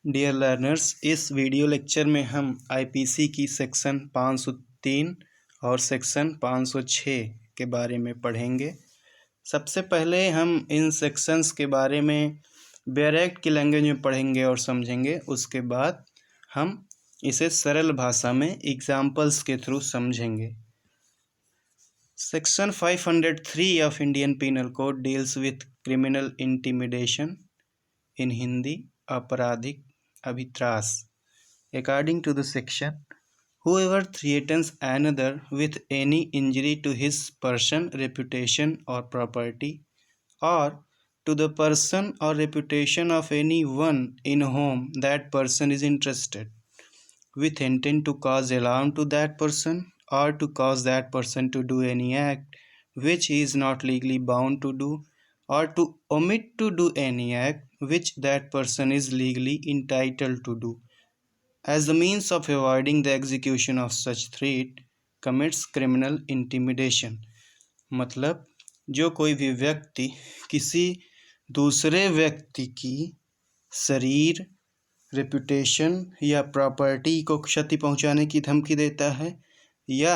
Dear learners, इस video lecture में हम आईपीसी की सेक्शन 503 और सेक्शन 506 के बारे में पढ़ेंगे। सबसे पहले हम इन सेक्शंस के बारे में बेयर एक्ट की लैंग्वेज में पढ़ेंगे और समझेंगे। उसके बाद हम इसे सरल भाषा में एग्जाम्पल्स के थ्रू समझेंगे। Section 503 of Indian penal code deals with criminal intimidation, in Hindi आपराधिक अभित्रास। According to the section, whoever threatens another with any injury to his person, reputation or property, or to the person or reputation of anyone in whom that person is interested, with intent to cause alarm to that person or to cause that person to do any act which he is not legally bound to do, or to omit to do any act which that person is legally entitled to do, as the means of avoiding the execution of such threat, commits criminal intimidation। मतलब जो कोई भी व्यक्ति किसी दूसरे व्यक्ति की शरीर, रेपुटेशन या प्रॉपर्टी को क्षति पहुंचाने की धमकी देता है, या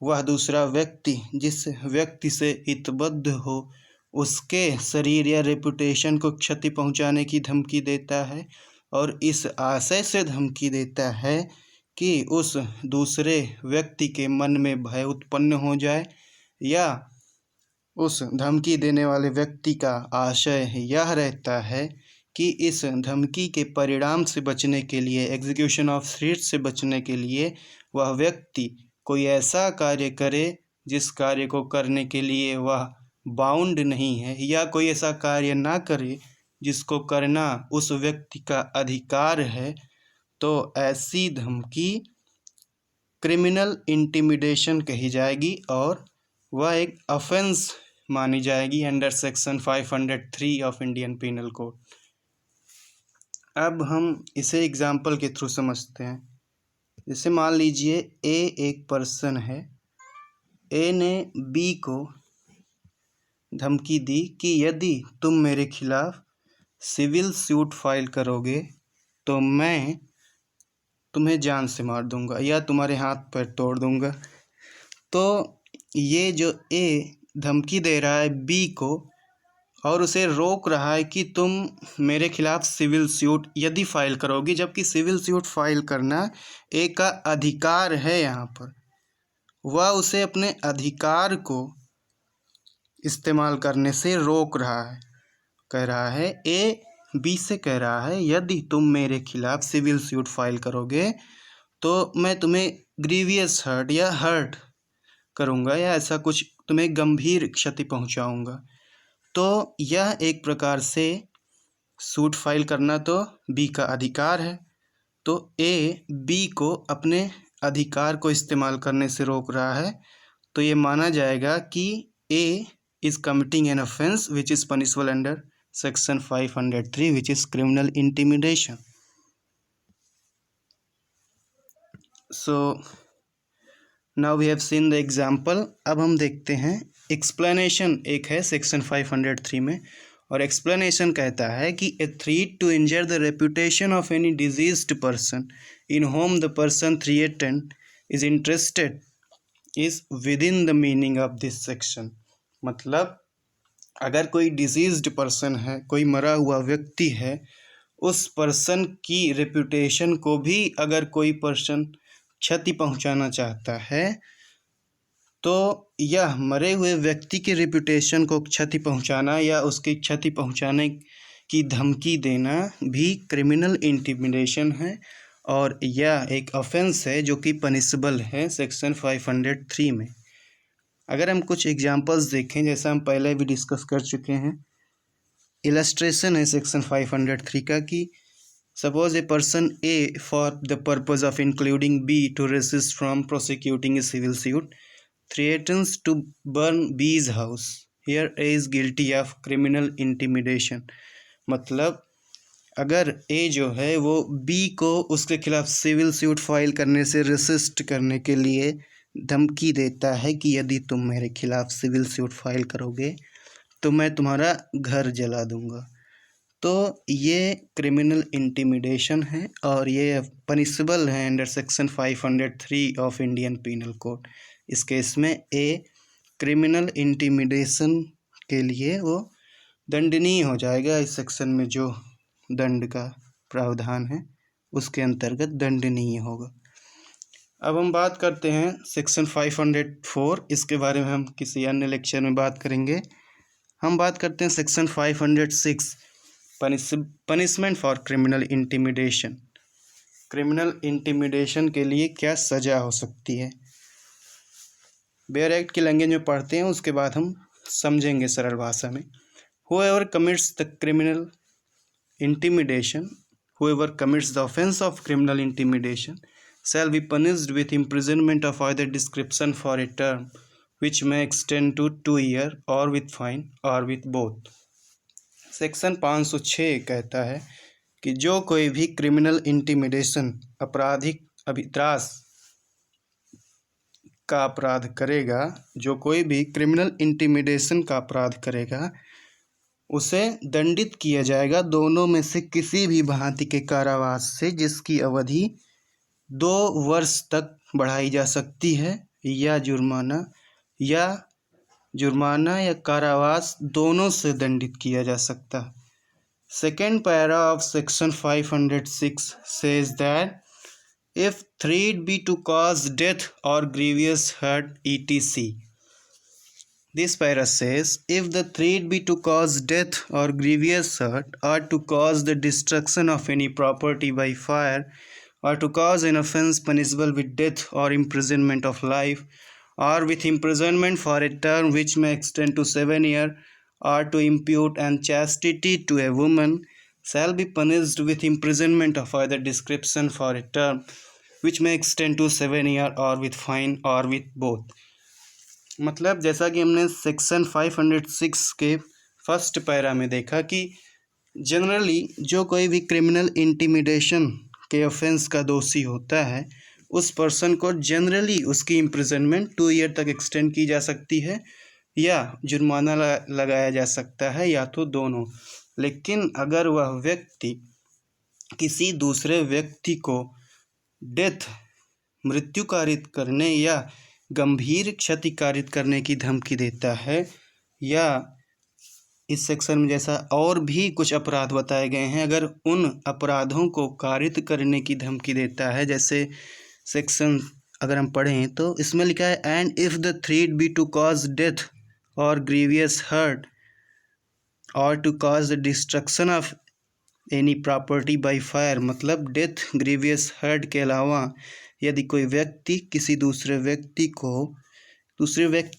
वह दूसरा व्यक्ति जिस व्यक्ति से हितबद्ध हो उसके शरीर या रेपुटेशन को क्षति पहुंचाने की धमकी देता है, और इस आशय से धमकी देता है कि उस दूसरे व्यक्ति के मन में भय उत्पन्न हो जाए, या उस धमकी देने वाले व्यक्ति का आशय यह रहता है कि इस धमकी के परिणाम से बचने के लिए, एग्जीक्यूशन ऑफ थ्रेट से बचने के लिए वह व्यक्ति कोई ऐसा कार्य करे जिस कार्य को करने के लिए वह बाउंड नहीं है, या कोई ऐसा कार्य ना करे जिसको करना उस व्यक्ति का अधिकार है, तो ऐसी धमकी क्रिमिनल इंटिमिडेशन कही जाएगी और वह एक ऑफेंस मानी जाएगी under section 503 of Indian penal code. अब हम इसे एग्जाम्पल के थ्रू समझते हैं। जैसे मान लीजिए ए एक पर्सन है, ए ने बी को धमकी दी कि यदि तुम मेरे खिलाफ सिविल सूट फाइल करोगे तो मैं तुम्हें जान से मार दूंगा या तुम्हारे हाथ पैर तोड़ दूंगा। तो ये जो ए धमकी दे रहा है बी को और उसे रोक रहा है कि तुम मेरे खिलाफ सिविल सूट यदि फाइल करोगी, जबकि सिविल सूट फाइल करना ए का अधिकार है। यहाँ पर वह उसे अपने अधिकार को इस्तेमाल करने से रोक रहा है। कह रहा है, ए बी से कह रहा है, यदि तुम मेरे खिलाफ सिविल सूट फाइल करोगे तो मैं तुम्हें ग्रीवियस हर्ट या हर्ट करूँगा, या ऐसा कुछ तुम्हें गंभीर क्षति पहुँचाऊँगा। तो यह एक प्रकार से सूट फाइल करना तो बी का अधिकार है, तो ए बी को अपने अधिकार को इस्तेमाल करने से रोक रहा है। तो ये माना जाएगा कि ए is committing an offense which is punishable under section 503, which is criminal intimidation. So now we have seen the example. अब हम देखते हैं explanation। एक है section 503 में, और explanation कहता है कि a threat to injure the reputation of any deceased person in whom the person threatened is interested is within the meaning of this section। मतलब अगर कोई डिजीज्ड पर्सन है, कोई मरा हुआ व्यक्ति है, उस पर्सन की रेपुटेशन को भी अगर कोई पर्सन क्षति पहुंचाना चाहता है, तो यह मरे हुए व्यक्ति के रेपुटेशन को क्षति पहुंचाना या उसकी क्षति पहुंचाने की धमकी देना भी क्रिमिनल इंटिमिडेशन है, और यह एक ऑफेंस है जो कि पनिशबल है सेक्शन 503 में। अगर हम कुछ एग्जांपल्स देखें, जैसा हम पहले भी डिस्कस कर चुके हैं, इलस्ट्रेशन है सेक्शन 503 का कि suppose a person A for the purpose of including B to resist from prosecuting a civil suit threatens to burn B's house, here A is guilty of criminal intimidation. मतलब अगर ए जो है वो B को उसके खिलाफ सिविल सूट फाइल करने से रेसिस्ट करने के लिए धमकी देता है कि यदि तुम मेरे खिलाफ सिविल सूट फाइल करोगे तो मैं तुम्हारा घर जला दूंगा, तो ये क्रिमिनल इंटिमिडेशन है और ये पनिशेबल है under section 503 of Indian penal code. इस केस में क्रिमिनल इंटिमिडेशन के लिए वो दंडनीय हो जाएगा। इस सेक्शन में जो दंड का प्रावधान है उसके अंतर्गत दंडनीय होगा। अब हम बात करते हैं सेक्शन 504। इसके बारे में हम किसी अन्य लेक्चर में बात करेंगे। हम बात करते हैं section 506 punishment for criminal intimidation. Criminal intimidation के लिए क्या सज़ा हो सकती है। बेयर एक्ट की लैंग्वेज में पढ़ते हैं, उसके बाद हम समझेंगे सरल भाषा में। Whoever commits the criminal intimidation, whoever commits the offense of criminal intimidation shall be punished with imprisonment of either description for a term which may extend to 2 years or with fine or with both। Section 506 कहता है कि जो कोई भी criminal intimidation आपराधिक अभित्रास का अपराध करेगा, जो कोई भी क्रिमिनल इंटिमिडेशन का अपराध करेगा उसे दंडित किया जाएगा दोनों में से किसी भी भांति के कारावास से जिसकी अवधि 2 वर्ष तक बढ़ाई जा सकती है, या जुर्माना या कारावास दोनों से दंडित किया जा सकता है। Second para of section 506 says that if threat be to cause death or grievous hurt etc. This para says, if the threat be to cause death or grievous hurt, or to cause the destruction of any property by fire, or to cause an offence punishable with death or imprisonment of life, or with imprisonment for a term which may extend to 7 years, or to impute unchastity to a woman, shall be punished with imprisonment of either description for a term which may extend to 7 years, or with fine or with both। मतलब जैसा कि हमने section 506 के first para में देखा कि generally जो कोई भी क्रिमिनल इंटिमिडेशन के ऑफेंस का दोषी होता है उस पर्सन को जनरली उसकी इम्प्रिजनमेंट 2 ईयर तक एक्सटेंड की जा सकती है या जुर्माना लगाया जा सकता है, या तो दोनों। लेकिन अगर वह व्यक्ति किसी दूसरे व्यक्ति को डेथ मृत्यु कारित करने या गंभीर क्षति कारित करने की धमकी देता है, या इस सेक्शन में जैसा और भी कुछ अपराध बताए गए हैं, अगर उन अपराधों को कारित करने की धमकी देता है, जैसे सेक्शन अगर हम पढ़ें तो इसमें लिखा है and if the threat be to cause death or grievous hurt or to cause the destruction of any property by fire. मतलब डेथ ग्रीवियस हर्ट के अलावा यदि कोई व्यक्ति किसी दूसरे व्यक्ति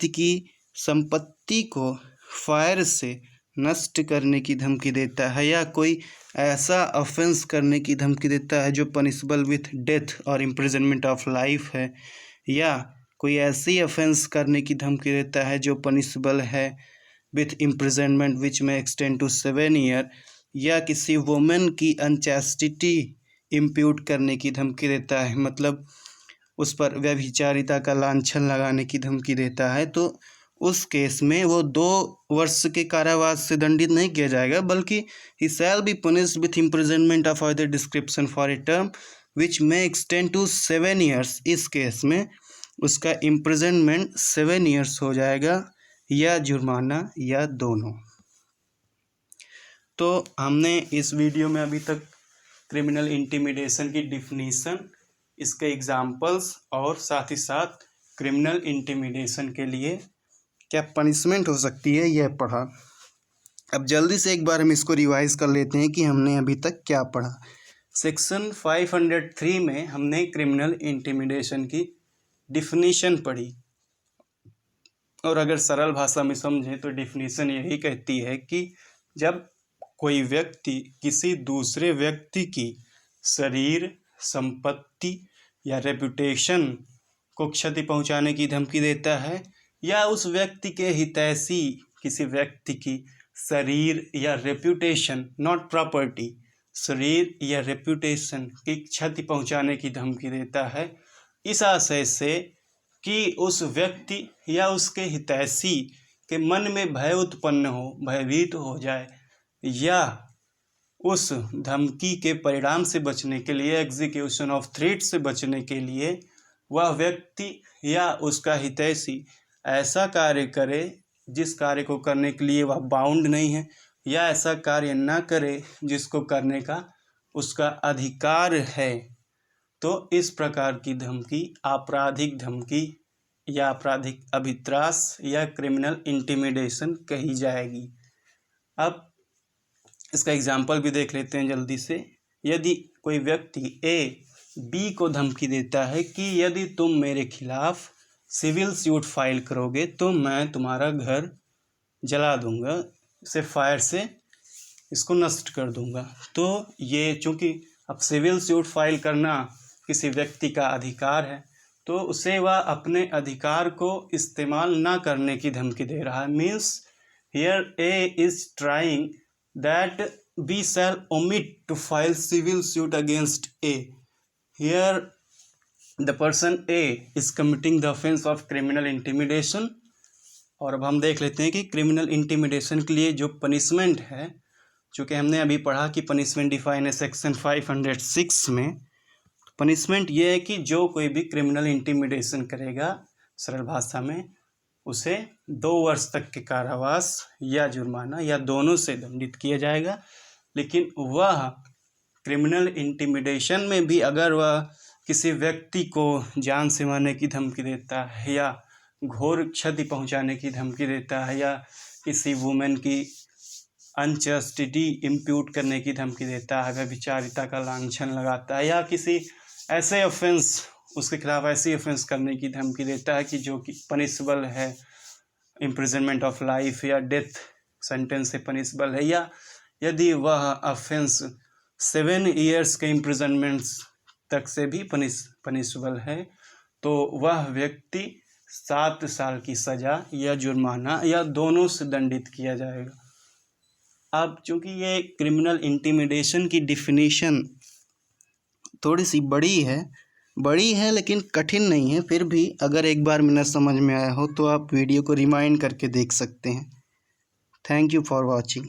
की संपत्ति को फायर से नष्ट करने की धमकी देता है, या कोई ऐसा ऑफेंस करने की धमकी देता है जो पनिशेबल विथ डेथ और इम्प्रिजनमेंट ऑफ लाइफ है, या कोई ऐसी ऑफेंस करने की धमकी देता है जो पनिशेबल है with imprisonment which may extend to 7 year, या किसी वुमेन की अनचैस्टिटी इम्प्यूट करने की धमकी देता है, मतलब उस पर व्यभिचारिता का लांछन लगाने की धमकी देता है, तो उस केस में वो 2 वर्ष के कारावास से दंडित नहीं किया जाएगा, बल्कि he shall be punished with imprisonment of either description for a term which may extend to 7 years. इस केस में उसका इम्प्रिजनमेंट 7 ईयर्स हो जाएगा, या जुर्माना, या दोनों। तो हमने इस वीडियो में अभी तक क्रिमिनल इंटिमिडेशन की डिफिनीशन, इसके एग्जाम्पल्स और साथ ही साथ क्रिमिनल इंटिमिडेशन के लिए क्या पनिशमेंट हो सकती है यह पढ़ा। अब जल्दी से एक बार हम इसको रिवाइज कर लेते हैं कि हमने अभी तक क्या पढ़ा। सेक्शन 503 में हमने क्रिमिनल इंटिमिडेशन की डिफिनीशन पढ़ी, और अगर सरल भाषा में समझें तो डिफिनीशन यही कहती है कि जब कोई व्यक्ति किसी दूसरे व्यक्ति की शरीर, संपत्ति या रेपुटेशन को क्षति पहुंचाने की धमकी देता है, या उस व्यक्ति के हितैषी किसी व्यक्ति की शरीर या रेपुटेशन, नॉट प्रॉपर्टी, शरीर या रेपुटेशन की क्षति पहुंचाने की धमकी देता है, इस आशय से कि उस व्यक्ति या उसके हितैषी के मन में भय उत्पन्न हो, भयभीत हो जाए, या उस धमकी के परिणाम से बचने के लिए, एग्जीक्यूशन ऑफ थ्रेट से बचने के लिए वह व्यक्ति या उसका हितैषी ऐसा कार्य करे जिस कार्य को करने के लिए वह बाउंड नहीं है, या ऐसा कार्य न करे जिसको करने का उसका अधिकार है, तो इस प्रकार की धमकी आपराधिक धमकी या आपराधिक अभित्रास या क्रिमिनल इंटिमिडेशन कही जाएगी। अब इसका एग्जाम्पल भी देख लेते हैं जल्दी से। यदि कोई व्यक्ति ए बी को धमकी देता है कि यदि तुम मेरे खिलाफ सिविल सूट फाइल करोगे तो मैं तुम्हारा घर जला दूंगा, इसे फायर से इसको नष्ट कर दूंगा, तो ये चूँकि अब सिविल सूट फाइल करना किसी व्यक्ति का अधिकार है, तो उसे वह अपने अधिकार को इस्तेमाल ना करने की धमकी दे रहा है। Means here A is trying that B shall omit to file civil suit against A. Here the person A is committing the offence of criminal intimidation. और अब हम देख लेते हैं कि क्रिमिनल इंटिमिडेशन के लिए जो पनिशमेंट है, चूँकि हमने अभी पढ़ा कि पनिशमेंट डिफाइन है सेक्शन 506 में। पनिशमेंट ये है कि जो कोई भी क्रिमिनल इंटिमिडेशन करेगा, सरल भाषा में, उसे 2 वर्ष तक के कारावास या जुर्माना या दोनों से दंडित किया जाएगा। लेकिन वह क्रिमिनल इंटिमिडेशन में भी अगर वह किसी व्यक्ति को जान से मारने की धमकी देता है या घोर क्षति पहुंचाने की धमकी देता है या किसी वुमेन की अनचस्टिटी इम्प्यूट करने की धमकी देता है, व्यभिचारिता का लांछन लगाता है या किसी ऐसे ऑफेंस, उसके खिलाफ ऐसी ऑफेंस करने की धमकी देता है कि जो कि पनिशबल है, इम्प्रिजनमेंट ऑफ लाइफ या डेथ सेंटेंस से पनिशबल है, या यदि वह ऑफेंस 7 ईयर्स के इम्प्रिजनमेंट तक से भी पनिशबल है, तो वह व्यक्ति 7 साल की सज़ा या जुर्माना या दोनों से दंडित किया जाएगा। अब चूँकि ये क्रिमिनल इंटिमिडेशन की डिफिनीशन थोड़ी सी बड़ी है लेकिन कठिन नहीं है। फिर भी अगर एक बार में न समझ में आया हो तो आप वीडियो को रिमाइंड करके देख सकते हैं। Thank you for watching.